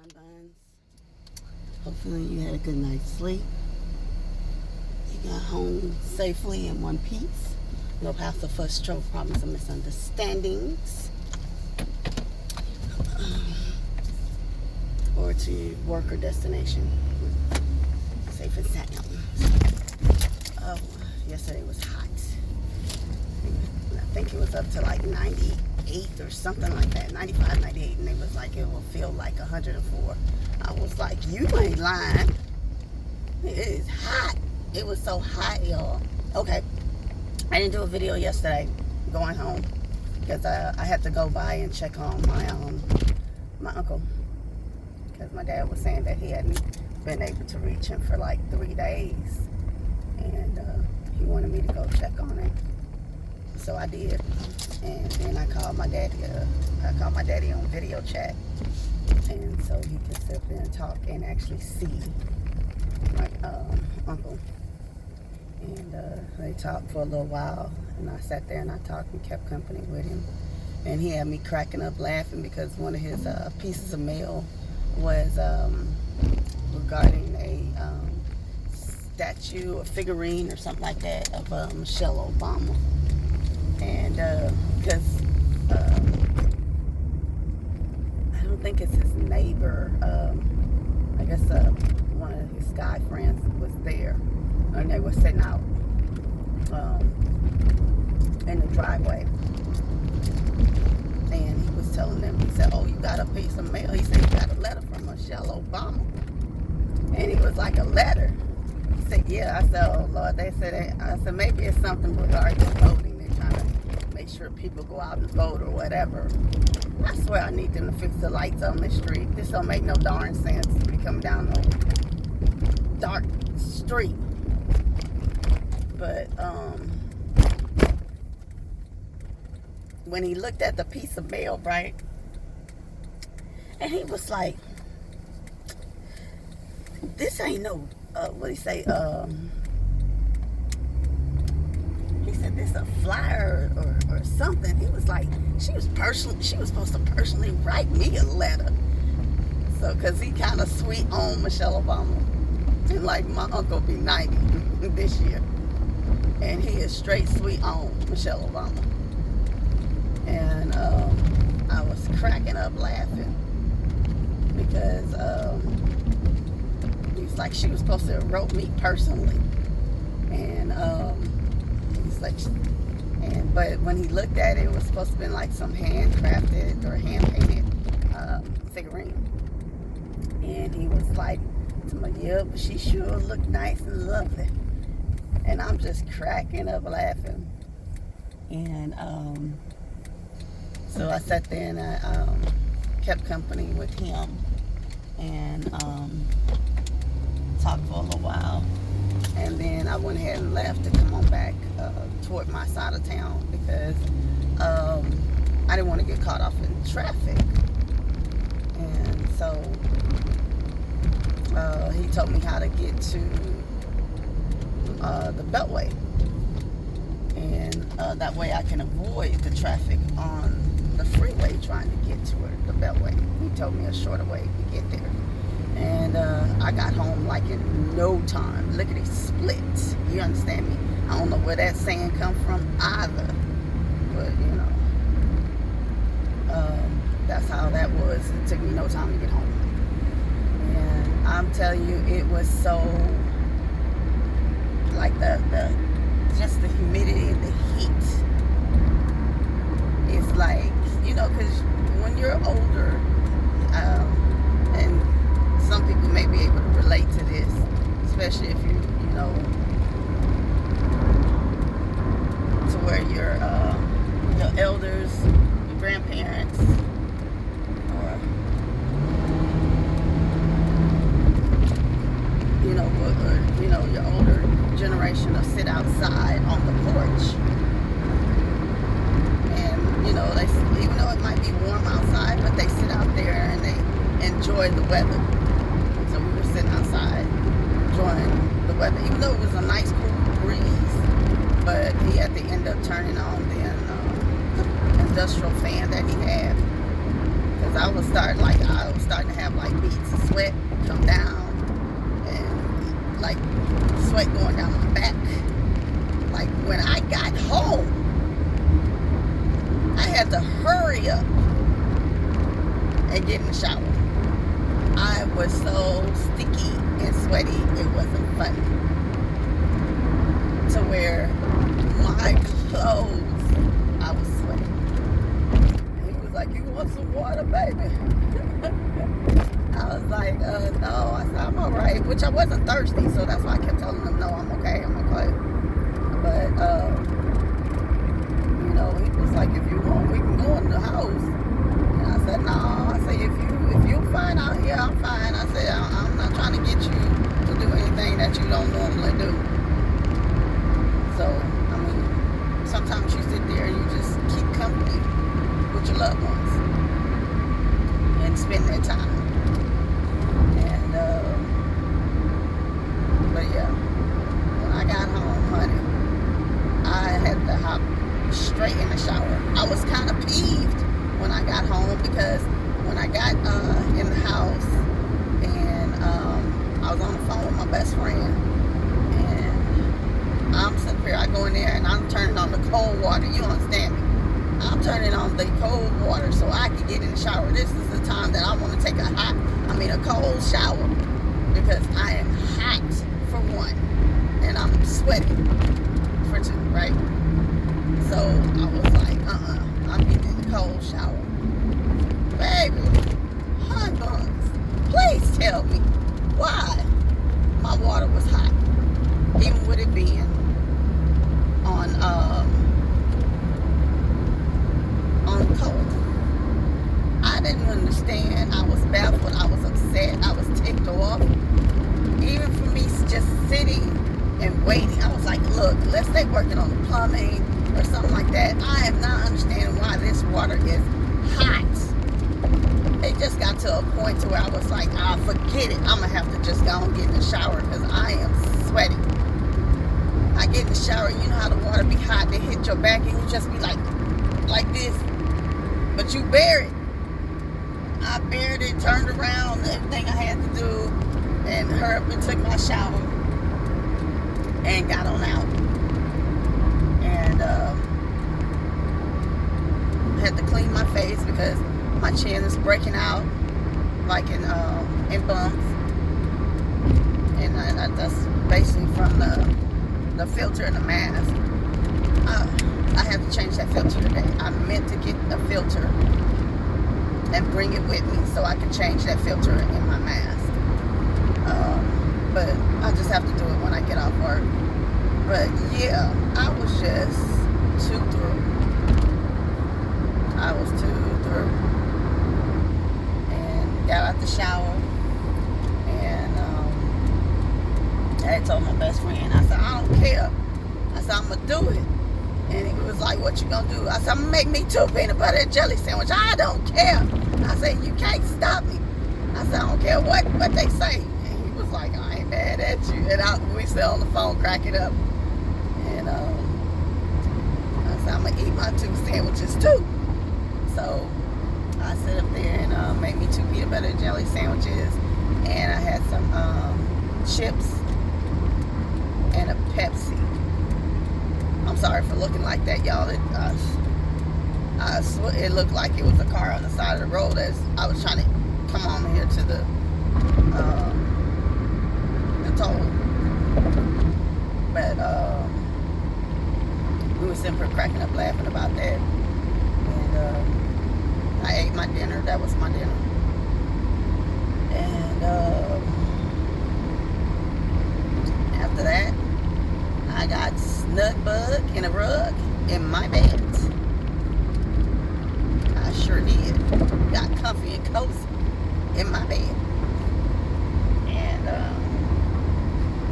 my buns. Hopefully you had a good night's sleep. You got home safely in one piece. No hassle, fuss, stroke, problems, or misunderstandings. Or to work or destination. Safe and sound. Oh, yesterday was hot. I think it was up to like 98 or something like that. 95, 98. And it was like, it will feel like 104. I was like, you ain't lying. It is hot. It was so hot, y'all. Okay. I didn't do a video yesterday going home because I had to go by and check on my uncle, because my dad was saying that he hadn't been able to reach him for like 3 days, and he wanted me to go check on him. So I did, and then I called my daddy. I called my daddy on video chat, and so he could sit there and talk and actually see my uncle. And they talked for a little while, and I sat there and I talked and kept company with him. And he had me cracking up laughing because one of his pieces of mail was regarding a statue or figurine or something like that of Michelle Obama. And because I don't think it's his neighbor, I guess one of his guy friends was there, and they were sitting out in the driveway. And he was telling them, he said, oh, you got a piece of mail. He said, you got a letter from Michelle Obama. And he was like, a letter? He said, yeah. I said, oh, Lord. They said, I said, maybe it's something regarding voting. They're trying to make sure people go out and vote or whatever. I swear I need them to fix the lights on the street. This don't make no darn sense to be coming down no dark street. But, when he looked at the piece of mail, right, and he was like, this ain't no, what he say, he said, this a flyer or something. He was like, she was supposed to personally write me a letter. So, because he kind of sweet on Michelle Obama. And like, my uncle be 90 this year. And he is straight sweet on Michelle Obama. And I was cracking up laughing because he was like, she was supposed to have wrote me personally. And he's like, but when he looked at it, it was supposed to be like some handcrafted or hand painted figurine. And he was like, yeah, but she sure looked nice and lovely. And I'm just cracking up laughing. And so I sat there and I kept company with him and talked for a little while. And then I went ahead and left to come on back toward my side of town because I didn't want to get caught off in traffic. And so he told me how to get to the Beltway. And that way I can avoid the traffic on the freeway trying to get to the Beltway. He told me a shorter way to get there. And I got home like in no time. Lickety split. You understand me? I don't know where that saying come from either. But, you know, that's how that was. It took me no time to get home. And I'm telling you, it was so, like just the humidity and the heat. It's like, you know, because when you're older, and some people may be able to relate to this, especially if you know, to where your elders, your grandparents, or your older generation will sit outside on the porch, and they, even though it might be warm outside, but they sit out there and they enjoy the weather. So we were sitting outside enjoying the weather, even though it was a nice cool breeze. But he had to end up turning on the industrial fan that he had, because I was starting to have like beads of sweat come down, and like sweat going down my back. Like when I got home, I had to hurry up and get in the shower. I was so sticky and sweaty, it wasn't funny. To where my clothes, I was sweating. And he was like, "You want some water, baby?" I was like, no. I said, "I'm all right," which I wasn't thirsty, so that's why I kept telling him, "No, I'm okay, I'm okay." But, you know, he was like, "If you want, we can go in the house." And I said, "No." I said, if you're fine out here, I'm fine." I said, I'm not trying to get you to do anything that you don't normally do. So, I mean, sometimes you sit there and you just keep company with your loved ones and spend their time. And, but yeah, when I got home, honey, I had to hop straight in the shower. I was kind of peeved when I got home because when I got in the house and I was on the phone with my best friend, and I'm sitting here, I go in there and I'm turning on the cold water. You understand me? I'm turning on the cold water so I can get in the shower. This is the time that I want to take a cold shower because I am hot for one and I'm sweating for two, right? So I was like, I'm getting in the cold shower. Baby, hot buns, please tell me why my water was hot, even with it being on cold. I didn't understand. I was baffled. I was upset. I was ticked off. Even for me just sitting and waiting, I was like, look, unless they working on the plumbing or something like that, I am not understanding why this water is hot. It just got to a point to where I was like, forget it. I'm going to have to just go and get in the shower because I am sweating. I get in the shower, you know how the water be hot, they hit your back and you just be like this. But you bear it. I bared it, turned around, everything I had to do, and hurried up and took my shower and got on out. And had to clean my face because my chin is breaking out like in bumps. And that's basically from the filter in the mask. I had to change that filter today. I meant to get a filter and bring it with me so I can change that filter in my mask. But I just have to do it when I get off work. But yeah, I was just too through. I was too through. And got out the shower. And I had told my best friend, I said, I don't care. I said, I'm going to do it. And he was like, what you going to do? I said, I'm going to make me 2 peanut butter and jelly sandwich. I don't care. I said, you can't stop me. I said, I don't care what they say. And he was like, I ain't mad at you. And we still on the phone cracking up. And I said, I'm going to eat my 2 sandwiches too. So I sit up there and made me 2 peanut butter and jelly sandwiches. And I had some chips and a Pepsi. I'm sorry for looking like that, y'all. It looked like it was a car on the side of the road as I was trying to come on here to the toll. But we were sitting here cracking up laughing about that. And I ate my dinner. That was my dinner. And after that, I got snug bug in a rug in my bed. I sure did. Got comfy and cozy in my bed. And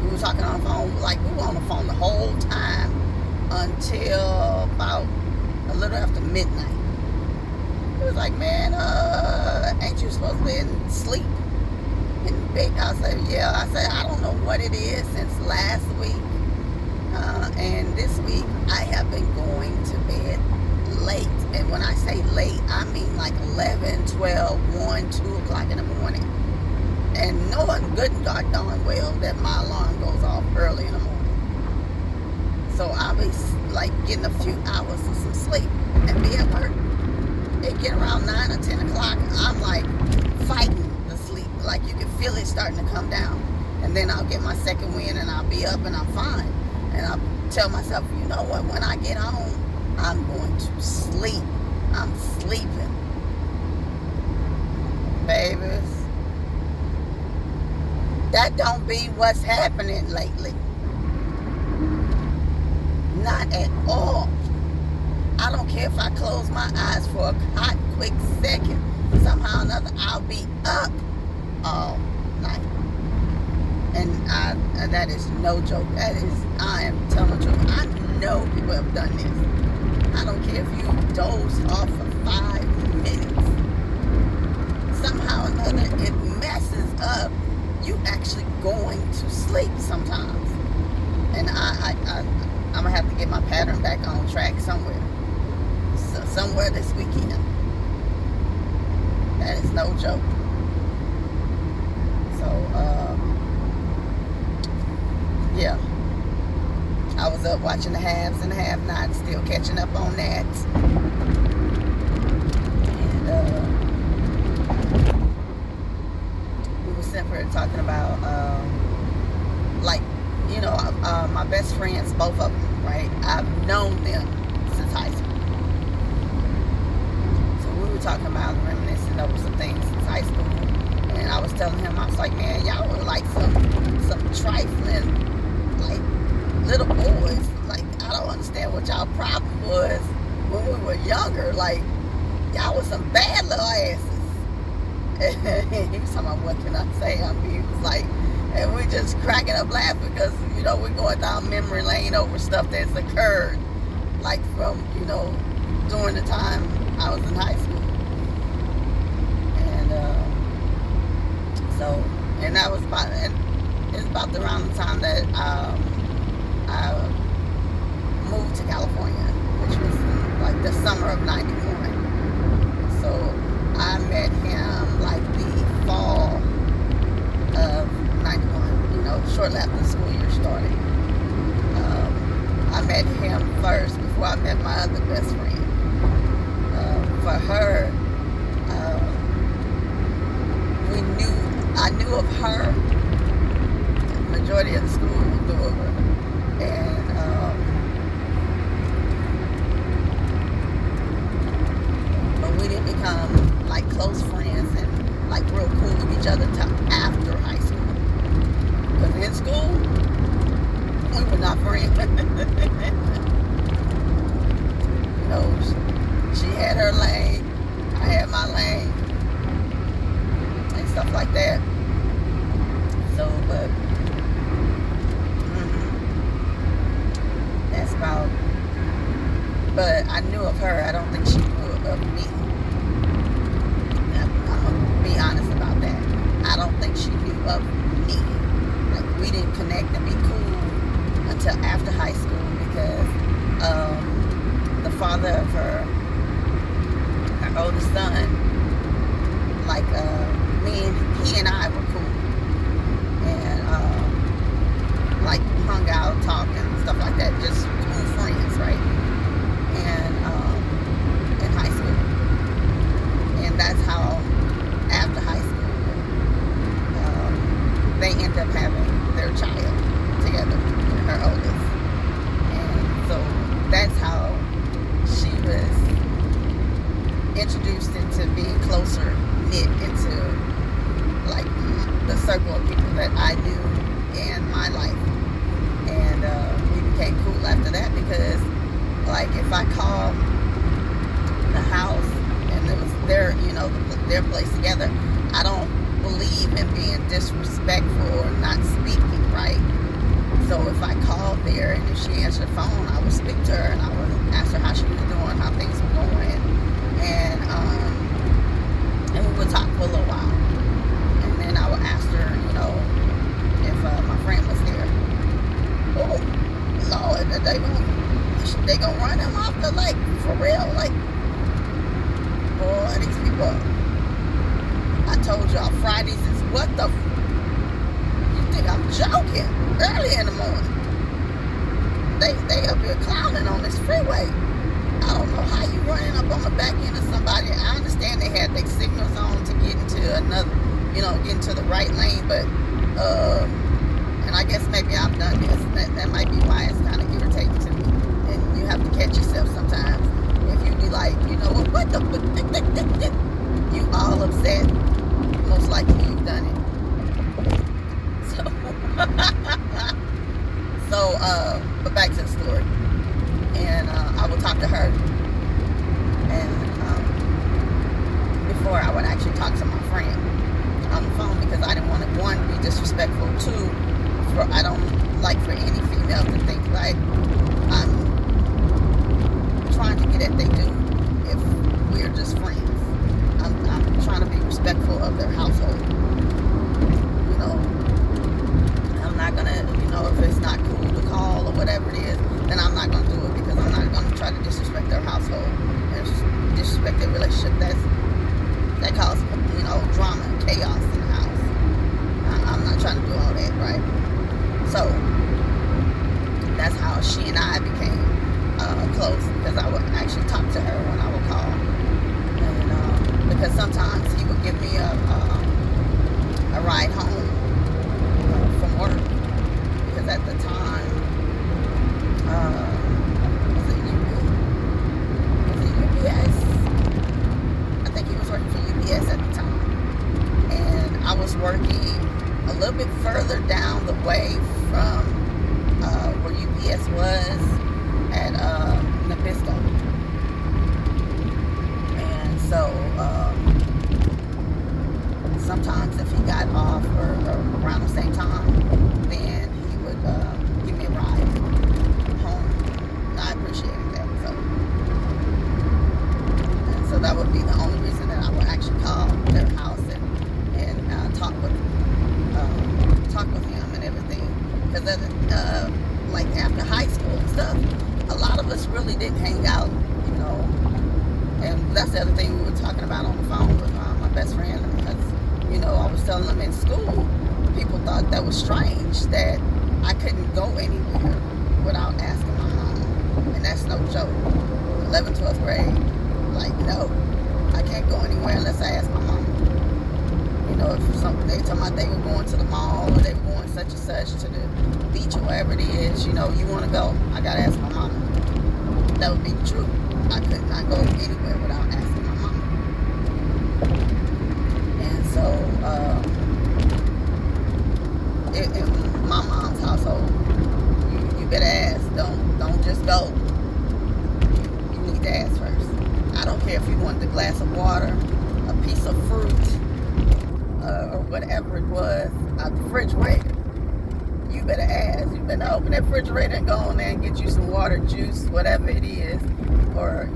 we were talking on the phone, like we were on the phone the whole time until about a little after midnight. He was like, man, ain't you supposed to be asleep in bed? I said, yeah. I said, I don't know what it is since last week. And this week, I have been going to bed late. And when I say late, I mean like 11, 12, 1, 2 o'clock in the morning. And knowing good and darn well that my alarm goes off early in the morning. So I'll be like getting a few hours of some sleep and be at work. It get around 9 or 10 o'clock, I'm like fighting the sleep. Like you can feel it starting to come down. And then I'll get my second wind and I'll be up and I'm fine. And I'll tell myself, you know what, when I get home, I'm going to sleep. I'm sleeping. Babies, that don't be what's happening lately. Not at all. I don't care if I close my eyes for a hot, quick second. Somehow or another, I'll be up all night. And that is no joke. I am telling the truth. I know people have done this. I don't care if you doze off for 5 minutes. Somehow or another, it messes up you actually going to sleep sometimes. And I'm going to have to get my pattern back on track somewhere. So somewhere this weekend. That is no joke. So, yeah. I was up watching the haves and the have-nots, still catching up on that. And we were simply talking about, like, you know, my best friends, both of them, right? I've known them since high school. So we were talking about reminiscing over some things since high school. And I was telling him, I was like, man, y'all were like some trifling, like, little boys. Like, I don't understand what y'all problem was when we were younger. Like, y'all was some bad little asses. And he was talking about, what can I say? I mean, he was like, and we just cracking up laughing because, you know, we're going down memory lane over stuff that's occurred, like from, you know, during the time I was in high school. And so, and that was about, and it's about around the time that I moved to California, which was in, like, the summer of '91. So I met him like the fall of '91, you know, shortly after the school year started. I met him first before I met my other best friend. For her, I knew of her. The majority of the school knew of her. And but we didn't become like close friends and like real cool with each other till after high school. Because in school, we were not friends. You know, she had her lane, I had my lane, and stuff like that. So, but that's about. But I knew of her. I don't think she knew of me. I'm gonna be honest about that. I don't think she knew of me. Like, we didn't connect and be cool until after high school because the father of her oldest son, like he and I were cool, and like hung out, talking, stuff like that, just cool friends, right? And in high school, and that's how after high school they ended up having their child together, her oldest, and so that's how she was introduced into being closer knit into like the circle of people that I knew in my life. And we became cool after that because, like, if I called the house and it was their, you know, their place together, I don't believe in being disrespectful or not speaking, right? So if I called there and if she answered the phone, I would speak to her and I would ask her how she was doing, how things were going, and we would talk for a little while. And then I would ask her, you know, if my friend was there. Oh, Lord, they gonna run him off the lake for real? Like, Fridays is what the? You think I'm joking? Early in the morning. They up here clowning on this freeway. I don't know how you running up on the back end of somebody. I understand they had their signals on to get into another, get into the right lane, but and I guess maybe I've done this. That might be why it's kind of irritating to me. And you have to catch yourself sometimes. If you be like, what the, you all upset, most likely you've done it. But back to the story. And I would talk to her. And before I would actually talk to my friend on the phone, because I didn't want to, one, be disrespectful. Two, I don't like for any female to think like I'm trying to get at they do if we're just friends. I'm trying to be respectful of their household. I'm not gonna, if it's not cool to call or whatever it is, then I'm not gonna do it, because I'm not gonna try to disrespect their household and disrespect their relationship. That causes, drama and chaos in the house. I'm not trying to do all that, right? So that's how she and I became close, because I would actually talk to her when I would call, and because sometimes he would give me a ride home from work, because at the time, was it UPS? I think he was working for UPS at the time, and I was working a little bit further down the way from where UPS was at Nabisco, and so sometimes if he got off or around the same time, then he would give me a ride home. And I appreciated that. So that would be the only reason that I would actually call their house and talk with him and everything. Because like after high school and stuff, a lot of us really didn't hang out, And that's the other thing we were talking about on the phone with my best friend, because I was telling them in school, people thought that was strange that I couldn't go anywhere without asking my mom. And that's no joke. 11th, 12th grade, no, I can't go anywhere unless I ask my mom. If they talking about they were going to the mall, or they were going such and such to the beach or wherever it is, you want to go, I got to ask my mama. That would be the truth. I could not go anywhere without asking my mama. And so, in my mom's household, you better ask. Don't just go. You need to ask first. I don't care if you wanted a glass of water, a piece of fruit, or whatever it was, out the refrigerator. You better ask. You better open that refrigerator and go in there and get you some water, juice, whatever it is, or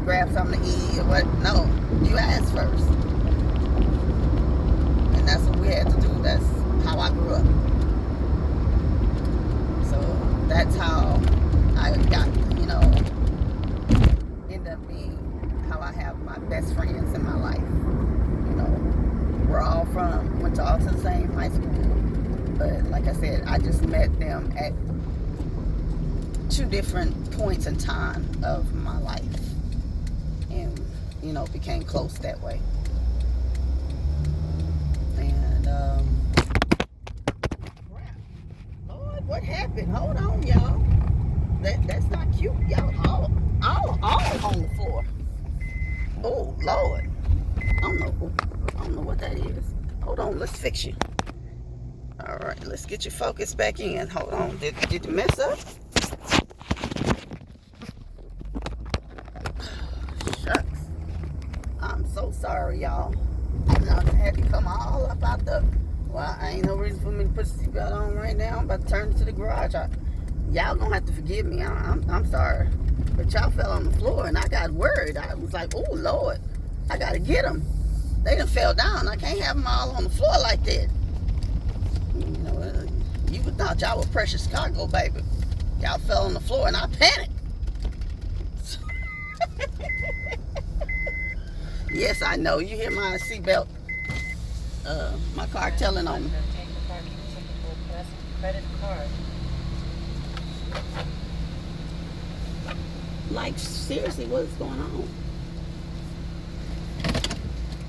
grab something to eat or what. No, you ask first. And that's what we had to do. That's how I grew up. So that's how I got, end up being how I have my best friends in my life. We're all went to all to the same high school. But like I said, I just met them at two different points in time of my life. And, became close that way. And, crap. Lord, what happened? Hold on, y'all. That's not cute. Y'all all on the floor. Oh, Lord. I don't know what that is. Hold on, let's fix you. All right, let's get your focus back in. Hold on. Did you mess up? Shucks. I'm so sorry, y'all. I had to come all up out the... Well, ain't no reason for me to put the seatbelt on right now. I'm about to turn to the garage. Y'all gonna have to forgive me. I'm sorry. But y'all fell on the floor, and I got worried. I was like, oh, Lord. I got to get them. They done fell down. I can't have them all on the floor like that. You would thought y'all were precious cargo, baby. Y'all fell on the floor, and I panicked. Yes, I know. You hear my seatbelt my car telling on me. Take the parking ticket to a plastic credit card. Like, seriously, what is going on?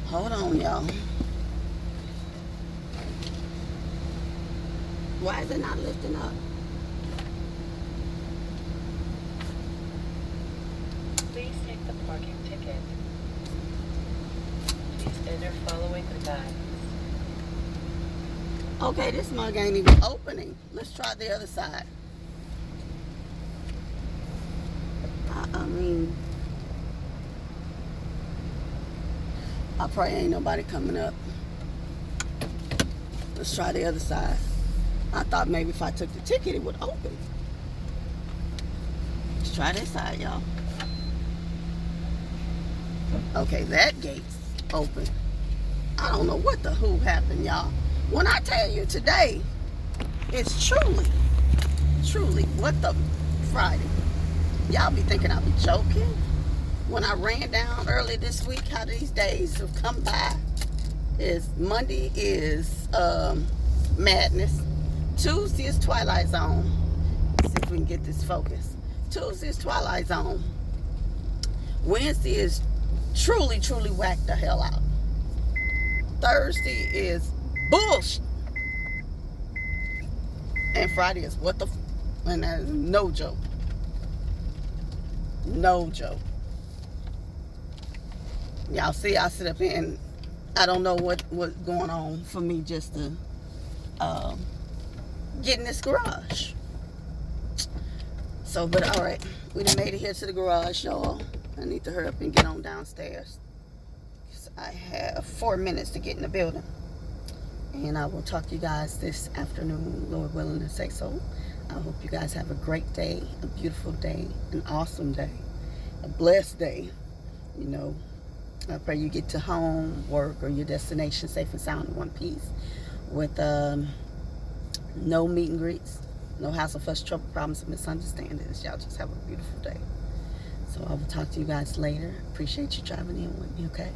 Hold on, y'all. Why is it not lifting up? Please take the parking ticket. Please enter following the guides. Okay, this mug ain't even opening. Let's try the other side. I mean, I pray ain't nobody coming up. Let's try the other side. I thought maybe if I took the ticket, it would open. Let's try this side, y'all. Okay, that gate's open. I don't know what the who happened, y'all. When I tell you today, it's truly, what the Friday. Y'all be thinking I be joking. When I ran down early this week, how these days have come by. Is Monday is madness. Tuesday is Twilight Zone. Let's see if we can get this focused. Tuesday is Twilight Zone. Wednesday is truly whack the hell out. Thursday is bullshit. And Friday is what the and that is no joke. No joke. Y'all see, I sit up here and I don't know what's going on for me just to get in this garage. So, but all right, we done made it here to the garage, y'all. I need to hurry up and get on downstairs. I have 4 minutes to get in the building. And I will talk to you guys this afternoon, Lord willing to say so. I hope you guys have a great day, a beautiful day, an awesome day, a blessed day. You know, I pray you get to home, work, or your destination safe and sound in one piece with no meet and greets, no hassle, fuss, trouble, problems, and misunderstandings. Y'all just have a beautiful day. So I will talk to you guys later. Appreciate you driving in with me, okay?